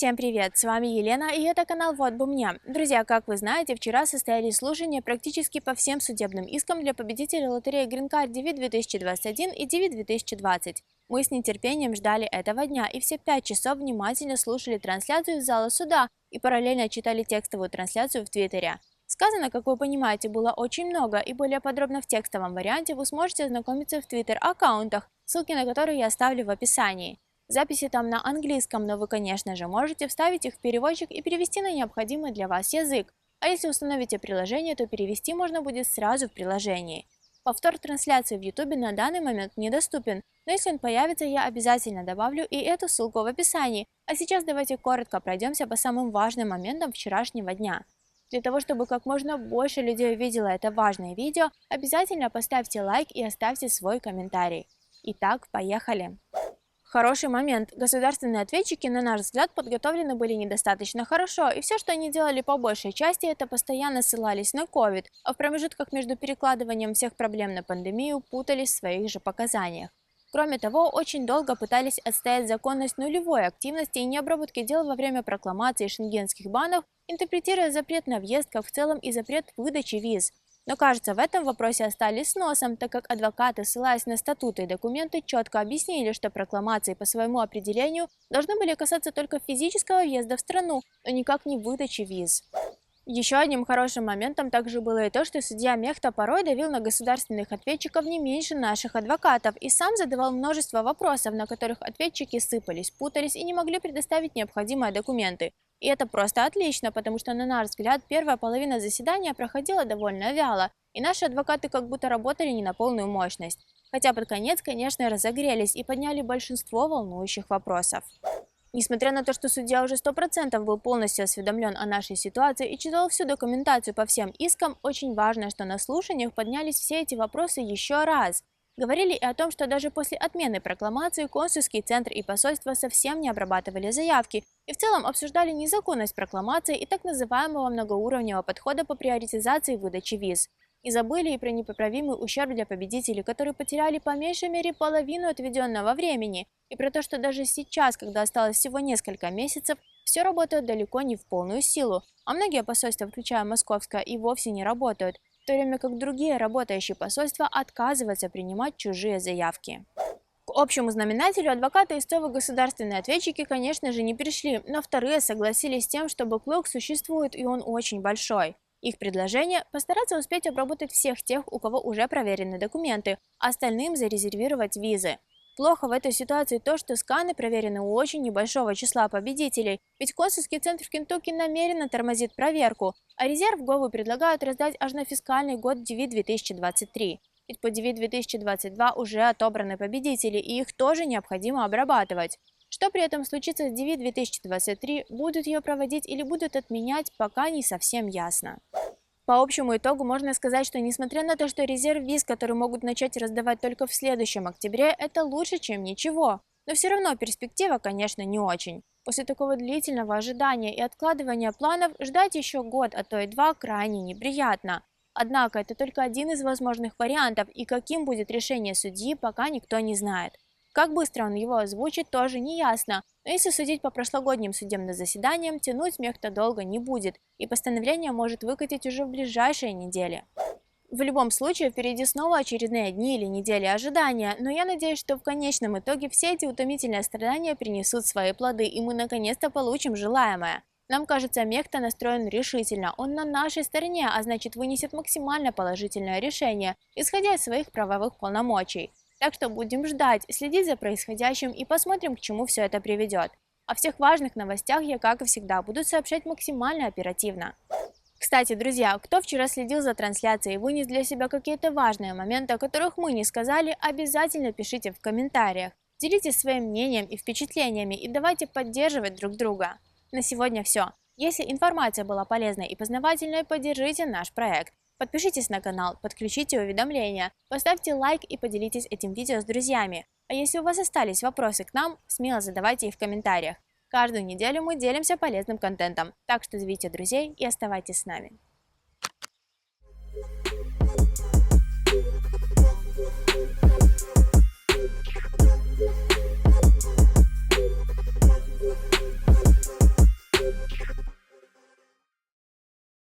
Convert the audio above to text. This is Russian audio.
Всем привет, с вами Елена и это канал Вот бы мне. Друзья, как вы знаете, вчера состоялись слушания практически по всем судебным искам для победителей лотереи Green Card DV 2021 и DV 2020. Мы с нетерпением ждали этого дня и все 5 часов внимательно слушали трансляцию из зала суда и параллельно читали текстовую трансляцию в Твиттере. Сказано, как вы понимаете, было очень много, и более подробно в текстовом варианте вы сможете ознакомиться в Твиттер-аккаунтах, ссылки на которые я оставлю в описании. Записи там на английском, но вы, конечно же, можете вставить их в переводчик и перевести на необходимый для вас язык. А если установите приложение, то перевести можно будет сразу в приложении. Повтор трансляции в YouTube на данный момент недоступен, но если он появится, я обязательно добавлю и эту ссылку в описании. А сейчас давайте коротко пройдемся по самым важным моментам вчерашнего дня. Для того, чтобы как можно больше людей увидело это важное видео, обязательно поставьте лайк и оставьте свой комментарий. Итак, поехали! Хороший момент. Государственные ответчики, на наш взгляд, подготовлены были недостаточно хорошо, и все, что они делали по большей части, это постоянно ссылались на COVID, а в промежутках между перекладыванием всех проблем на пандемию путались в своих же показаниях. Кроме того, очень долго пытались отстоять законность нулевой активности и необработки дел во время прокламации шенгенских банов, интерпретируя запрет на въезд как в целом и запрет выдачи виз. Но кажется, в этом вопросе остались с носом, так как адвокаты, ссылаясь на статуты и документы, четко объяснили, что прокламации по своему определению должны были касаться только физического въезда в страну, но никак не выдачи виз. Еще одним хорошим моментом также было и то, что судья Мехта порой давил на государственных ответчиков не меньше наших адвокатов и сам задавал множество вопросов, на которых ответчики сыпались, путались и не могли предоставить необходимые документы. И это просто отлично, потому что, на наш взгляд, первая половина заседания проходила довольно вяло, и наши адвокаты как будто работали не на полную мощность. Хотя под конец, конечно, разогрелись и подняли большинство волнующих вопросов. Несмотря на то, что судья уже 100% был полностью осведомлен о нашей ситуации и читал всю документацию по всем искам, очень важно, что на слушаниях поднялись все эти вопросы еще раз. Говорили и о том, что даже после отмены прокламации консульский центр и посольство совсем не обрабатывали заявки и в целом обсуждали незаконность прокламации и так называемого многоуровневого подхода по приоритизации выдачи виз. И забыли и про непоправимый ущерб для победителей, которые потеряли по меньшей мере половину отведенного времени, и про то, что даже сейчас, когда осталось всего несколько месяцев, все работает далеко не в полную силу, а многие посольства, включая московское, и вовсе не работают, в то время как другие работающие посольства отказываются принимать чужие заявки. К общему знаменателю адвокаты и СТО государственные ответчики, конечно же, не пришли, но вторые согласились с тем, что бэклог существует и он очень большой. Их предложение – постараться успеть обработать всех тех, у кого уже проверены документы, а остальным зарезервировать визы. Плохо в этой ситуации то, что сканы проверены у очень небольшого числа победителей, ведь консульский центр в Кентукки намеренно тормозит проверку, а резерв ГОВы предлагают раздать аж на фискальный год DV 2023. Ведь по DV 2022 уже отобраны победители, и их тоже необходимо обрабатывать. Что при этом случится с DV 2023, будут ее проводить или будут отменять, пока не совсем ясно. По общему итогу можно сказать, что несмотря на то, что резерв виз, который могут начать раздавать только в следующем октябре, это лучше, чем ничего. Но все равно перспектива, конечно, не очень. После такого длительного ожидания и откладывания планов ждать еще год, а то и два крайне неприятно. Однако это только один из возможных вариантов, и каким будет решение судьи, пока никто не знает. Как быстро он его озвучит, тоже не ясно, но если судить по прошлогодним судебным заседаниям, тянуть Мехта долго не будет, и постановление может выкатить уже в ближайшие недели. В любом случае, впереди снова очередные дни или недели ожидания, но я надеюсь, что в конечном итоге все эти утомительные страдания принесут свои плоды, и мы наконец-то получим желаемое. Нам кажется, Мехта настроен решительно, он на нашей стороне, а значит вынесет максимально положительное решение, исходя из своих правовых полномочий. Так что будем ждать, следить за происходящим и посмотрим, к чему все это приведет. О всех важных новостях я, как и всегда, буду сообщать максимально оперативно. Кстати, друзья, кто вчера следил за трансляцией и вынес для себя какие-то важные моменты, о которых мы не сказали, обязательно пишите в комментариях. Делитесь своим мнением и впечатлениями и давайте поддерживать друг друга. На сегодня все. Если информация была полезной и познавательной, поддержите наш проект. Подпишитесь на канал, подключите уведомления, поставьте лайк и поделитесь этим видео с друзьями. А если у вас остались вопросы к нам, смело задавайте их в комментариях. Каждую неделю мы делимся полезным контентом, так что зовите друзей и оставайтесь с нами.